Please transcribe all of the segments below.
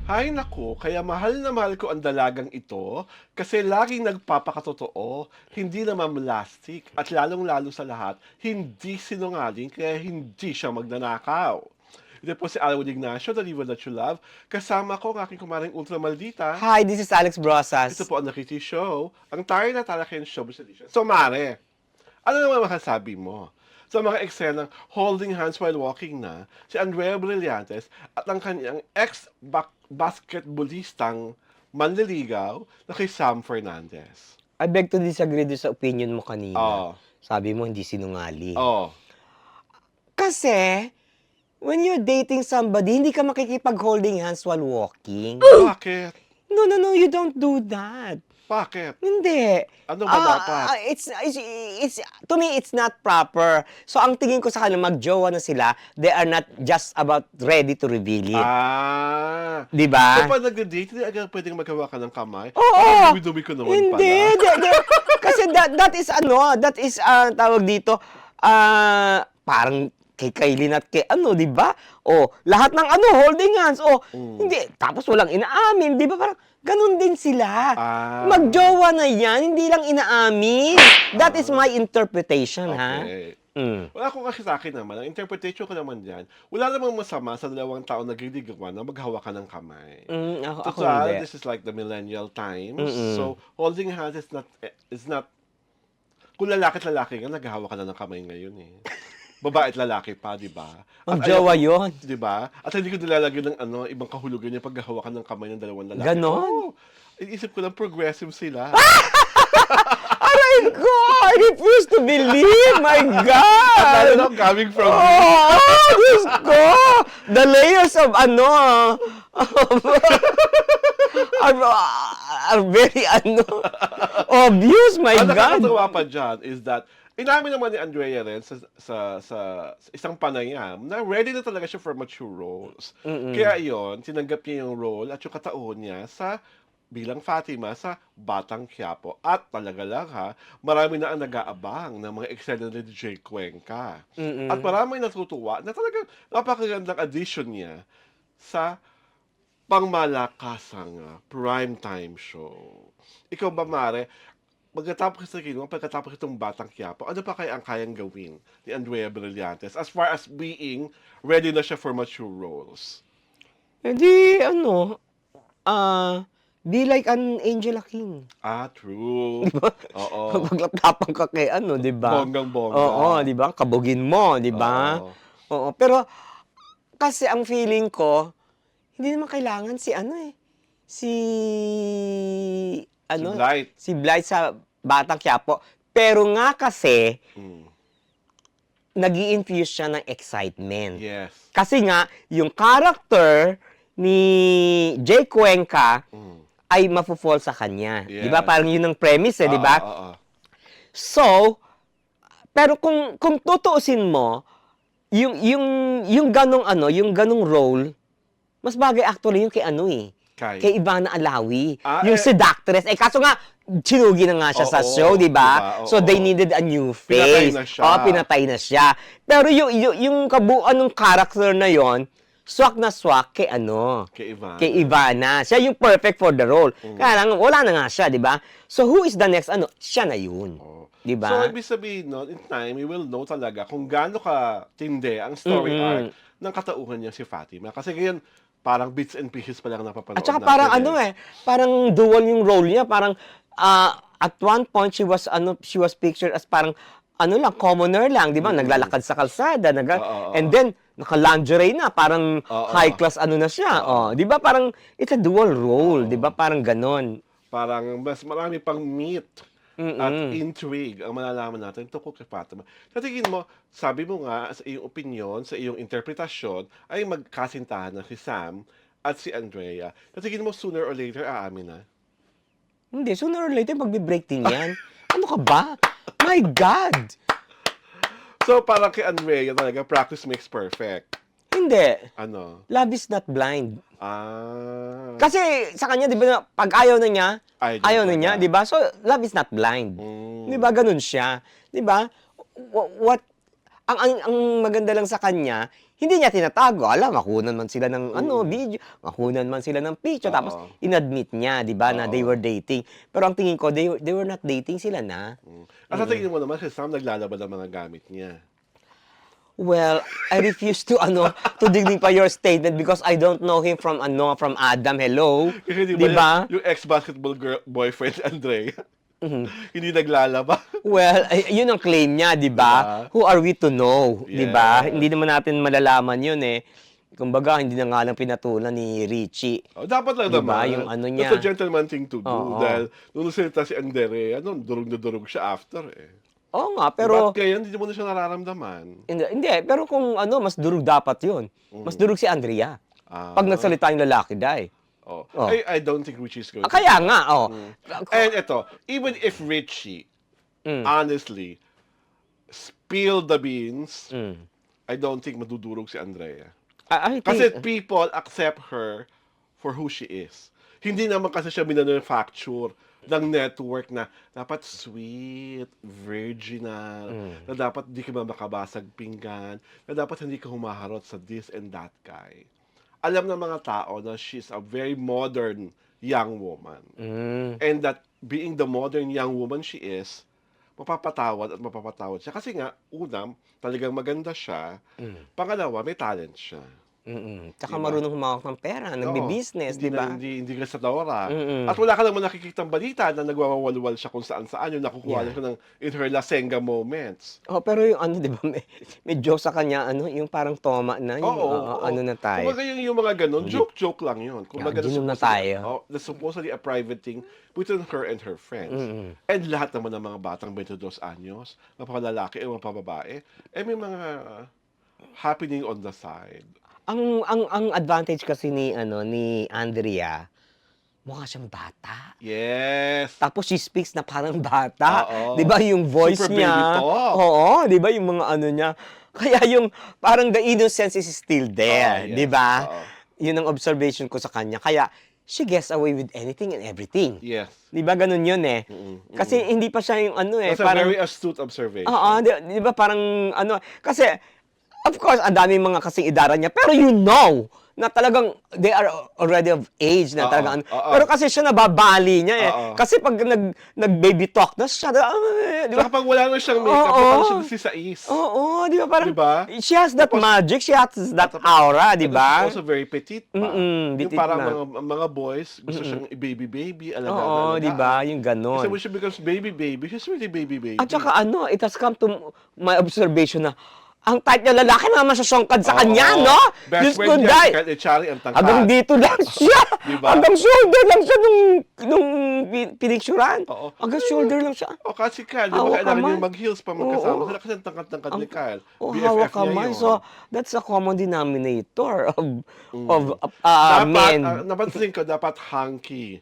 Hay naku, kaya mahal na mahal ko ang dalagang ito kasi laging nagpapakatotoo, hindi namamlastik at lalong-lalo sa lahat, hindi sinungaling kaya hindi siya magnanakaw. Ito po si Alwin Ignacio, The Diva That You Love. Kasama ko ang aking kumaring ultra maldita. Hi, this is Alex Ito Brosas. po ang Nakiti Show, ang tayo na Talakayan Showbiz Edition. So Mare, ano naman masasabi mo sa mga eksenang holding hands while walking na si Andrea Brillantes at ang kanyang ex-basketballistang manliligaw na kay Sam Fernandez? I beg to disagree doon sa opinion mo kanina. Oh, Sabi mo hindi sinungaling. oh, Kasi, when you're dating somebody, hindi ka makikipag-holding hands while walking. bakit? No, you don't do that. Bakit? Hindi. Ano ba dapat? It's, to me, it's not proper. So, ang tingin ko sa kanila, magjowa na sila, they are not just about ready to reveal it. Ah, Di so ba? pag nag-date, hindi agad pwedeng magawa ka ng kamay? Oo. Parang dumi-dumi ko naman Hindi. pala. Kasi that is, tawag dito, parang kay Kailin at kay di ba? O, lahat ng holding hands. O, hindi. Tapos walang inaamin, di ba? Parang, ganun din sila. Ah. Magjowa na yan, hindi lang inaamin. That is my interpretation, ha? Okay. Mm. Wala akong kasi sa akin naman, ang interpretation ko naman dyan, wala namang masama sa dalawang tao nagliligawan na maghawakan ng kamay. Ako Total, hindi. this is like the millennial times. So, holding hands is not, kung lalaki at lalaki nga, naghahawak ka na ng kamay ngayon eh. Babae at lalaki pa, di ba? At Magjowa ayaw- yun. Di ba? At hindi ko nilalagyan ng ibang kahulugan yung paghahawakan ng kamay ng dalawang lalaki. Ganon? Oo. Iisip ko lang progressive sila. Aray ko! I refuse to believe! My God! Lalo na coming from you. Oh, Diyos ko! The layers of are very obvious, my Ang God. nakakatawa pa dyan is that, inamin naman ni Andrea rin sa isang panayam na ready na talaga siya for mature roles. Kaya yon tinanggap niya yung role at yung kataon niya bilang Fatima sa Batang Quiapo. At talaga lang marami na ang nag-aabang ng mga eksena ni DJ Cuenca. At marami natutuwa na talagang napakagandang addition niya sa pangmalakasang primetime show. Ikaw ba, Mare, pagkatapos itong Batang Quiapo, ano pa kaya ang kayang gawin ni Andrea Brillantes as far as being ready na siya for mature roles? Hindi, be like an Angela King. Ah, true. Oo. Paglatapang ka kay di ba? Bonggang-bongga. Oo, di ba? Kabugin mo, di ba? Oo. Oo, pero kasi ang feeling ko, hindi naman kailangan si Blight. si Blight sa Batang Quiapo. Pero nga kasi, Mm. nag-i-infuse siya ng excitement. Yes. Kasi nga, yung character ni Jay Cuenca ay mafo-fall sa kanya. Di ba? Yes. Parang yun ang premise, di ba? Oo. So, pero kung tutuusin mo, yung ganong role, mas bagay actually yung kay Ivana Alawi. Yung seductress. Kaso nga, sinugi na nga siya sa Oo, show, di diba? ba? So, they needed a new Pinatay face. na siya. Pinatay na siya. Pero yung kabuuan ng character na yon, swak na swak kay Kay Ivana. Kay Ivana. Siya yung perfect for the role. Kaya lang, wala na nga siya, di ba? So, who is the next? Siya na yun. Di ba? So, ibig sabihin nun, in time, we will know talaga kung gaano ka tindi ang story arc ng katauhan niya si Fatima. Kasi ngayon, parang bits and pieces pa lang napapanood At saka natin. parang parang dual yung role niya. Parang, at one point, she was pictured as parang, lang, commoner lang, di ba? Naglalakad sa kalsada. And then, naka-lingerie na, parang high class na siya. Di ba? Parang, it's a dual role, di ba? Parang ganon. Parang mas marami pang meat at intrigue ang malalaman natin tungkol kay Fatima. Sa tingin mo, sabi mo nga, sa iyong opinion, sa iyong interpretasyon, ay magkasintahan na si Sam at si Andrea. Sa tingin mo, sooner or later, aamin na? Hindi, sooner or later, magbe-break din yan. Ano ka ba? My God! So, parang kay Andrea talaga, practice makes perfect. Hindi. Ano? Love is not blind. Ah. Kasi sa kanya, di ba, pag ayaw na niya, ayaw na niya, talaga. di ba? So, love is not blind. Di ba? Ganun siya. Di ba? What ang maganda lang sa kanya, hindi niya tinatago. Alam, makunan man sila ng video, makunan man sila ng picture, tapos Oo. inadmit niya, 'di ba, na they Oo. were dating. Pero ang tingin ko, they were not dating, sila na. At sa tingin mo naman si Sam naglalaban ng mga gamit niya? Well, I refuse to to dignify your statement because I don't know him from from Adam. Hello, Kasi 'di ba? yung ex-basketball boyfriend Andrea, hindi naglalaba. Well, yun ang claim niya, 'di ba? Diba? Who are we to know, 'di ba? Yes. Hindi naman natin malalaman yun eh. Kumbaga, hindi na nga lang pinatulan ni Richie. Oh, dapat lang 'Di ba? naman. Yung ano That's niya. a gentleman thing to do. Oo. Dahil nung nagsalita si Andrea, durog na durog siya after eh. Oo nga, Pero pero ngayon, hindi mo na siya nararamdaman. hindi, pero kung mas durog dapat yun. Mas durog si Andrea. Ah, Pag nagsalita yung lalaki, dahil. oh. Oh. I don't think Richie is going to. Kaya nga, And ito, even if Richie, honestly, spill the beans, I don't think madudurog si Andrea. I Kasi think, people accept her for who she is. Hindi naman kasi siya manufacture ng network na dapat sweet, virginal, na dapat di ka ba makabasag pinggan, na dapat hindi ka humaharot sa this and that guy. Alam ng mga tao na she's a very modern young woman. And that being the modern young woman she is, mapapatawad at mapapatawad siya. Kasi nga, una, talagang maganda siya. Pangalawa, may talent siya. Tsaka Diba? marunong humawak ng pera, nagbi-business, Hindi 'di ba? na, hindi gastadora. At wala ka naman nakikitang balita na nagwawalwal siya kung saan-saan yung nakukuha Yeah. siya ng in her lasenga moments. Oh, pero yung 'di ba, may joke sa kanya, yung parang toma na, yung Oo. ano na tayo. Kumbaga yung mga ganun, joke-joke lang yun. Kumbaga ginom na tayo. That's supposedly a private thing between her and her friends. And lahat naman ng mga batang 22 anyos, mapalalaki o mapababae, may mga happening on the side. Ang advantage kasi ni Andrea, mukha siyang bata. Yes. Tapos she speaks na parang bata. Oo. 'Di ba yung voice Super niya? baby talk. Oo, 'di ba yung mga ano niya? Kaya yung parang the innocence is still there, yes. 'di ba? Oo. Yun ang observation ko sa kanya. Kaya she gets away with anything and everything. Yes. 'Di ba ganun yun eh? Kasi hindi pa siya yung That's a parang very astute observation. oo, 'di ba parang kasi of course ang daming mga kasing idara niya, pero na talagang they are already of age na talagang pero kasi siya nababali niya eh. Oo. Kasi pag nag-baby talk na siya, 'di ba? Saka pag wala na siyang makeup, Oo. parang siya nagsisais. Oo, 'di ba parang Di ba? she has that Tapos- magic, she has that aura, 'di ba? Also very petite pa. Yung petite parang na. mga boys, gusto siyang i-baby-baby, Oo, 'di ba? Yung Kasi ganon. when she becomes baby-baby, she's really baby-baby. At saka it has come to my observation na ang type niya lalaki naman siya siyongkad sa kanya, no? Best Diyos ko, friend niya, Day. si Kyle Echari, ang tangkad. Hanggang dito lang siya. Diba? Hanggang shoulder lang siya nung pinicturan. Oo. Hanggang shoulder lang siya. O kasi Kyle, di ba Hawak kailangan kamay. niyo mag-heels pa magkasama Oo. sila kasi ang tangkad-tangkad ni Kyle. Hawak BFF niya kamay. yun. So, that's a common denominator of dapat, men. napansin ko, dapat hunky.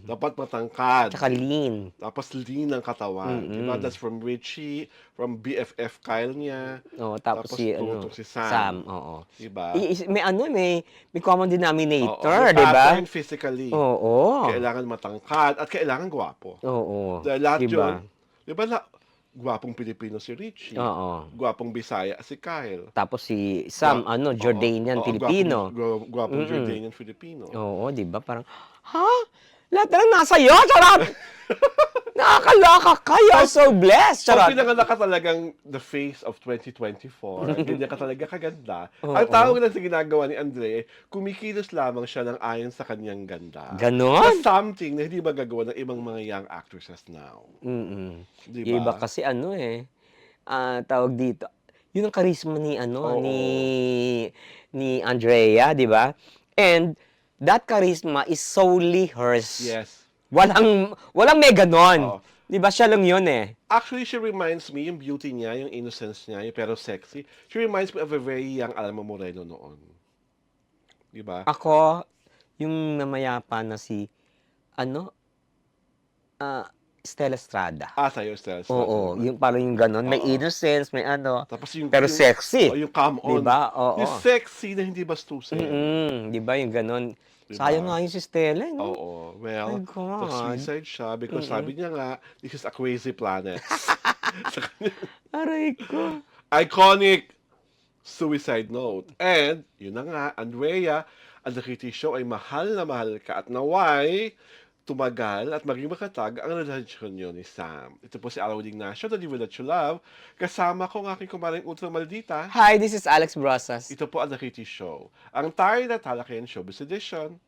Dapat matangkad. Tsaka lean. Tapos lean ang katawan. Diba? That's from Richie, from BFF Kyle niya. Oh, tapos si tutong si Sam. oo. Diba? May common Oo, denominator, may 'di ba? pattern physically. Oo. Kailangan matangkad at kailangan gwapo. Oo. Dahil lahat 'Di yun, ba? di ba gwapong Pilipino si Richie. Oo. Gwapong Bisaya si Kyle. Tapos si Sam, Jordanian, Oo, Filipino. Gwapong Jordanian Filipino. Oo, 'di ba? Parang, ha? Lahat na lang nasa iyo, charot! Nakakaloka ka, you're so blessed, Pag charot! pinanganak ka talagang the face of 2024, ganyan ka talaga kaganda. Ang tawag lang sa ginagawa ni Andre, kumikilos lamang siya ng ayon sa kanyang ganda. Ganon? That's something na hindi magagawa ng ibang mga young actresses now. Di Yung iba ba? kasi tawag dito, yun ang charisma ni Oo. ni Andrea, 'di ba? And that charisma is solely hers. Yes. Walang may ganon. Oo. 'Di ba siya lang yun eh. Actually, she reminds me, yung beauty niya, yung innocence niya, yung pero sexy, she reminds me of a very young Alma Moreno noon. Di ba? Ako, yung namayapa na si Stella Estrada. Sa'yo, Stella. Oo, yung parang yung ganon, may Oo. innocence, may Tapos yung, pero yung, sexy. yung come on. Diba? Oo. Yung sexy na hindi bastusin. 'Di ba yung ganon? Diba? Sayang nga yung si Stella, no? Oo. Well, My God. suicide siya because sabi niya nga, this is a crazy planet. Aray ko. iconic suicide note. And, yun na nga, Andrea, ang The Kitty Show ay mahal na mahal ka at naway tumagal at maging makatag ang relasyon niyo ni Sam. Ito po si Alwin Ignacio, The Diva That You Love. Kasama ko ang aking kumaring Ultra Maldita. Hi, this is Alex Brosas. Ito po ang The Kitty Show. Ang tayo na talakayan showbiz edition.